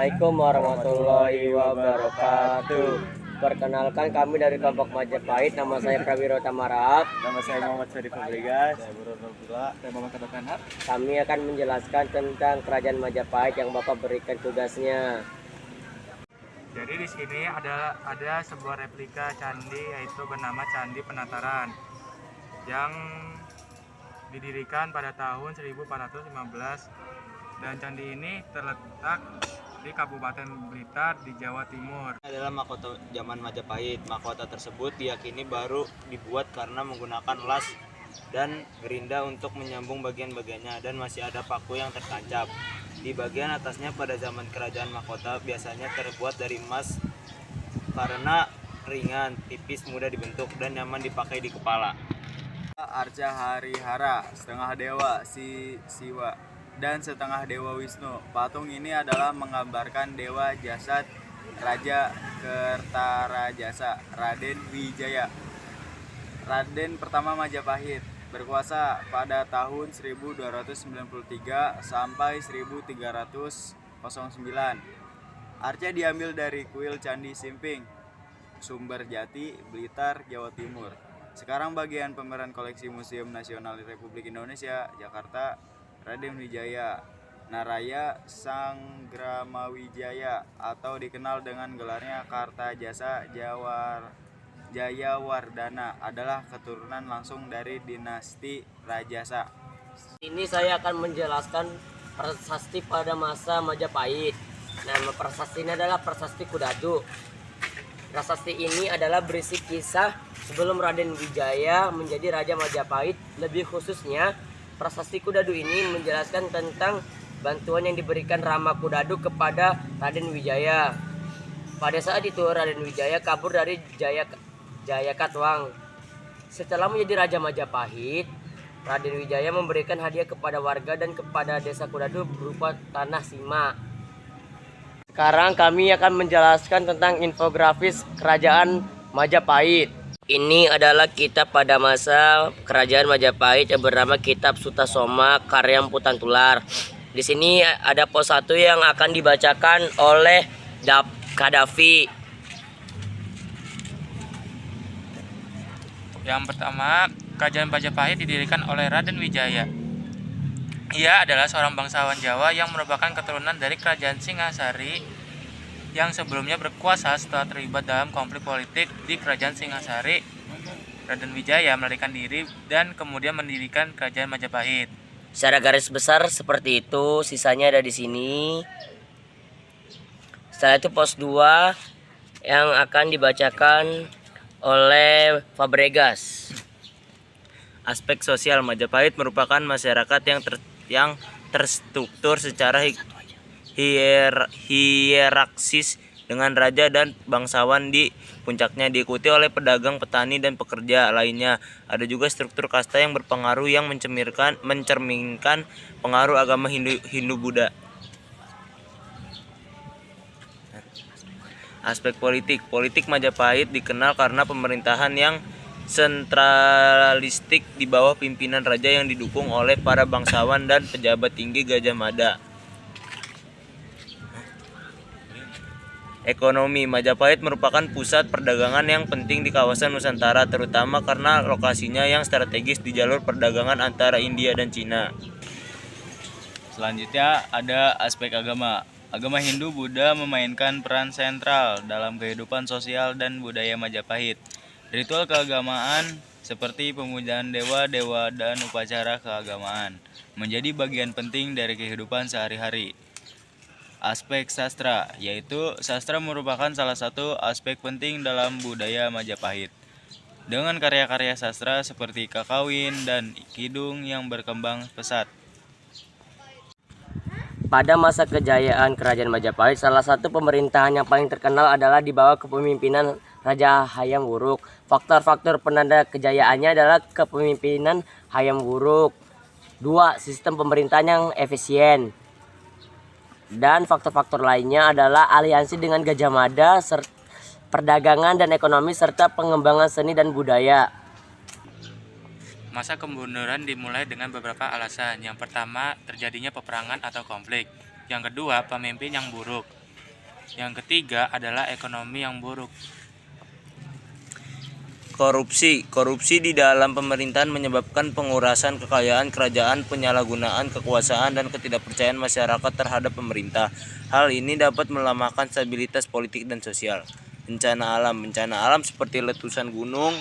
Assalamualaikum warahmatullahi wabarakatuh. Perkenalkan kami dari kelompok Majapahit. Nama saya Prawiro Tamaraat. Nama saya Muhammad Syarif Fabrigas. Saya Burhan Abdullah. Saya Muhammad Kadokanhar. Kami akan menjelaskan tentang kerajaan Majapahit yang Bapak berikan tugasnya. Jadi di sini ada sebuah replika candi, yaitu bernama Candi Penataran, yang didirikan pada tahun 1415, dan candi ini terletak di Kabupaten Blitar di Jawa Timur. Adalah mahkota zaman Majapahit. Mahkota tersebut diyakini baru dibuat karena menggunakan las dan gerinda untuk menyambung bagian-bagiannya, dan masih ada paku yang tertancap. Di bagian atasnya pada zaman kerajaan mahkota biasanya terbuat dari emas karena ringan, tipis, mudah dibentuk, dan nyaman dipakai di kepala. Arca Harihara, setengah dewa Siwa, dan setengah dewa Wisnu. Patung ini adalah menggambarkan dewa jasad Raja Kertarajasa, Raden Wijaya, Raden pertama Majapahit, berkuasa pada tahun 1293 sampai 1309. Arca diambil dari kuil Candi Simping, Sumber Jati, Blitar, Jawa Timur. Sekarang bagian pemeran koleksi Museum Nasional Republik Indonesia, Jakarta. Raden Wijaya Naraya Sangramawijaya, atau dikenal dengan gelarnya Kartajasa Jayawardana, adalah keturunan langsung dari dinasti Rajasa. Ini saya akan menjelaskan prasasti pada masa Majapahit. Nama prasasti ini adalah Prasasti Kudadu. Prasasti ini adalah berisi kisah sebelum Raden Wijaya menjadi Raja Majapahit. Lebih khususnya, Prasasti Kudadu ini menjelaskan tentang bantuan yang diberikan Rama Kudadu kepada Raden Wijaya. Pada saat itu Raden Wijaya kabur dari Jayakatwang. Setelah menjadi Raja Majapahit, Raden Wijaya memberikan hadiah kepada warga dan kepada desa Kudadu berupa tanah sima. Sekarang kami akan menjelaskan tentang infografis kerajaan Majapahit. Ini adalah kitab pada masa kerajaan Majapahit yang bernama Kitab Sutasoma karya Emputan Tular. Di sini ada pos 1 yang akan dibacakan oleh Kadafi. Yang pertama, kerajaan Majapahit didirikan oleh Raden Wijaya. Ia adalah seorang bangsawan Jawa yang merupakan keturunan dari kerajaan Singasari yang sebelumnya berkuasa. Setelah terlibat dalam konflik politik di kerajaan Singasari, Raden Wijaya melarikan diri dan kemudian mendirikan kerajaan Majapahit. Secara garis besar seperti itu, sisanya ada di sini. Setelah itu pos 2 yang akan dibacakan oleh Fabregas. Aspek sosial, Majapahit merupakan masyarakat yang terstruktur secara hierarkis dengan raja dan bangsawan di puncaknya, diikuti oleh pedagang, petani, dan pekerja lainnya. Ada juga struktur kasta yang berpengaruh yang mencerminkan pengaruh agama Hindu-Buddha. Aspek politik Majapahit dikenal karena pemerintahan yang sentralistik di bawah pimpinan raja yang didukung oleh para bangsawan dan pejabat tinggi Gajah Mada. Ekonomi, Majapahit merupakan pusat perdagangan yang penting di kawasan Nusantara, terutama karena lokasinya yang strategis di jalur perdagangan antara India dan Cina. Selanjutnya ada aspek agama. Agama Hindu-Buddha memainkan peran sentral dalam kehidupan sosial dan budaya Majapahit. Ritual keagamaan seperti pemujaan dewa-dewa dan upacara keagamaan menjadi bagian penting dari kehidupan sehari-hari. Aspek sastra, yaitu sastra merupakan salah satu aspek penting dalam budaya Majapahit, dengan karya-karya sastra seperti Kakawin dan Kidung yang berkembang pesat. Pada masa kejayaan kerajaan Majapahit, salah satu pemerintahan yang paling terkenal adalah di bawah kepemimpinan Raja Hayam Wuruk. Faktor-faktor penanda kejayaannya adalah kepemimpinan Hayam Wuruk. 2. Sistem pemerintahan yang efisien. Dan faktor-faktor lainnya adalah aliansi dengan Gajah Mada, perdagangan dan ekonomi, serta pengembangan seni dan budaya. Masa kemunduran dimulai dengan beberapa alasan. Yang pertama, terjadinya peperangan atau konflik. Yang kedua, pemimpin yang buruk. Yang ketiga adalah ekonomi yang buruk. Korupsi di dalam pemerintahan menyebabkan pengurasan kekayaan kerajaan, penyalahgunaan kekuasaan, dan ketidakpercayaan masyarakat terhadap pemerintah. Hal ini dapat melemahkan stabilitas politik dan sosial. Bencana alam seperti letusan gunung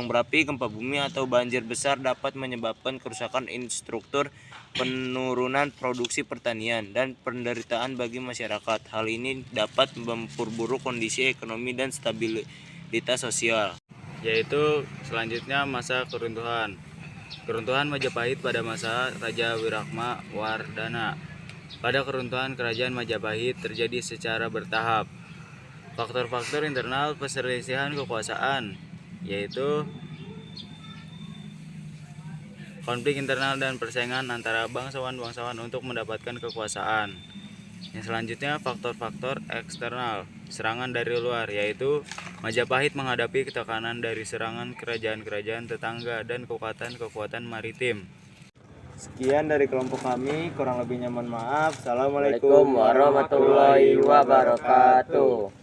berapi, gempa bumi, atau banjir besar dapat menyebabkan kerusakan infrastruktur, penurunan produksi pertanian, dan penderitaan bagi masyarakat. Hal ini dapat memperburuk kondisi ekonomi dan stabilitas sosial. Yaitu selanjutnya masa keruntuhan. Keruntuhan Majapahit pada masa Raja Wirahma Wardana. Pada keruntuhan kerajaan Majapahit terjadi secara bertahap. Faktor-faktor internal perselisihan kekuasaan, yaitu konflik internal dan persaingan antara bangsawan-bangsawan untuk mendapatkan kekuasaan. Yang selanjutnya faktor-faktor eksternal, serangan dari luar, yaitu Majapahit menghadapi tekanan dari serangan kerajaan-kerajaan tetangga dan kekuatan-kekuatan maritim. Sekian dari kelompok kami, kurang lebihnya mohon maaf. Assalamualaikum Waalaikumsalam warahmatullahi wabarakatuh.